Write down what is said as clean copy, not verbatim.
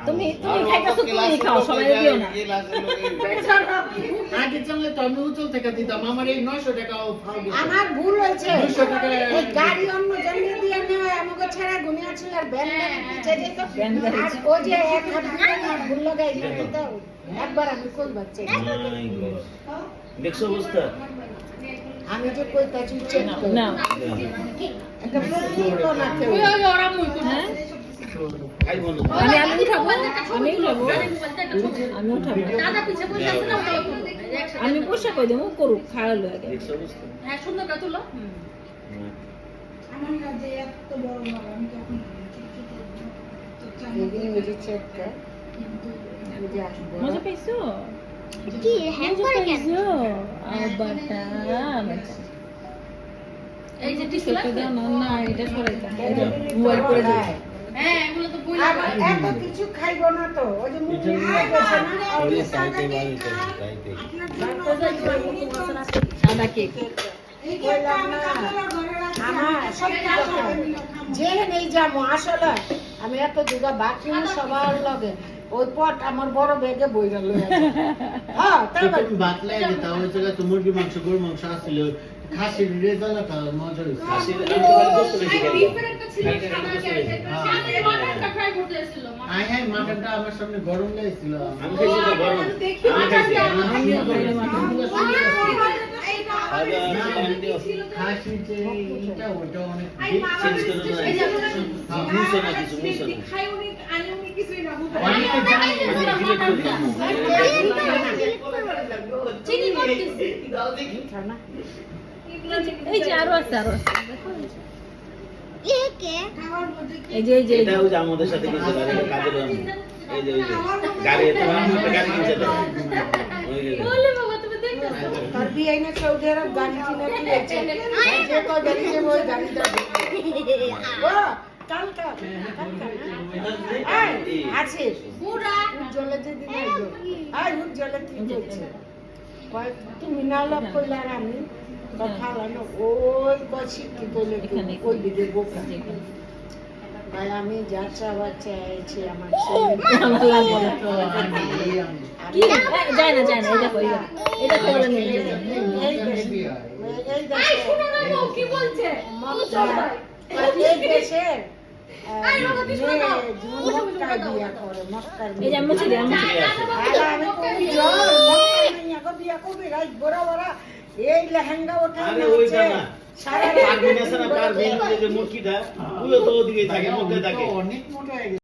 তুমি খাইতেছো, তুমি খাও, সবাই দিও না। আগে চললে তো আমি উচল থেকে দিতাম, আমার এই 900 টাকা আমার ভুল হয়েছে। 200 টাকা এই গাড়ি অন্য জন্য দিয়ে নেওয়া আমাকে ছাড়া গুনিয়া ছিল আর ব্যান দিতে যেত। আর ও যে এক হাত দিয়ে না ভুল লাগাই দিত। একবার আমি কোন বাচ্চা দেখছো অবস্থা? আমি যে কইতাছি চেক না একটা পুরো না কেউ হ্যাঁ খাইবো না। আমি উঠাবো, আমি উঠাবো, আমি উঠাবো। আমি পয়সা কই দেবো, করুক, খাওয়ালো আগে। দেখছো অবস্থা? হ্যাঁ সুন্দর করে তুলো। আমার কাছে এত বড় না আমি তখন এদিকে মেজি চেক কর আমি যে আসবো মজা পাইছো? কি হ্যাঁ করে কেন? বাটা এই যে টিস্যু সেটা দাও না, না এটা সরাইতা, এটা মোবাইল করে যাবে। হ্যাঁ এগুলো তো বইলা আবার এত কিছু খাইবো না তো ওই যে মুখে খাই গেছে না আর ওই সাইতে বাড়িতে সাইতে সাদা কেক কইলাম না আমার সব যে নেই যাবো আসলে আমি এত দুগা বাকি সবার লগে ওই পট আমার বড় ব্যাগে বইরা লয়ে আছে হ্যাঁ তারপর তুমি বাতলাই দিতা ওই জায়গা তো মুরগি মাংস গরু মাংস আসছিল খাসির রেজাল্ট খাওয়া মজা হইছে খাসির আন্তর্জাতিক গোশত বেশি খাই। বিফের একটা ছিল সাদা ক্যারেট সাথে মাটনটা ফ্রাই করতে এসেছিল আই হ্যাঁ মাটনটা আমার সামনে গরম লাগছিল আমি খাইছি তো গরম। আমি খাইছি। খাসি যে এটা ওটা অনেক চেঞ্জ করে না। মুছে না কিছু মুছে না। খাই উনি আনি উনি কিছুই না অনেকে জানে মানে ডিলিট করে দিলাম। চিনি করতেছি এই যে আরো আছে, আরো আছে, দেখো এই যে এটা ওই যে আমাদের সাথে গেছে কাজের আমি। এই যে ওই যে গাড়ি এত একটা গাড়ি কিনছে তো। ওই যে বলে বাবা তুমি দেখতেছো আর বিয়ে না সৌদি আরব গাড়ি কিনে দিয়েছে যে কো গাড়ি যে ওই গাড়ি দাও ও কালকা এই আছে পুরা উজ্জ্বলে যে দিন আইলো আই উজ্জ্বলে কি করছে কয় তুমি না লাভ কইলা আর আমি কথা হলো ওই কছি কি কইলে ওই দিকে বোকা ভাই আমি যাচ্ছা বাচ্চা আইছি আমার আমার লাগবে না। তো আমি কি যায় না, যায় না, এটা কই এটা তো বলে নিয়ে যাবে। এই দেশে এই শুনো না ও কি বলছে এই দেশে আই বাবা কি শুনো দাও মক্কায় বিয়া করে মক্কার এই যে মুছে দে, মুছে দে। আর আমি কই জল মক্কায় নিয়া বিয়া করবি রাত বড় বড় এই লেহেঙ্গা ওঠা আরে ওইটা না। সারা পারবেন না সারা পারবেন যে মুরগিটা পুরো তো ওদিকে থাকে মধ্যে থাকে। অনেক মোটা হয়ে গেছে।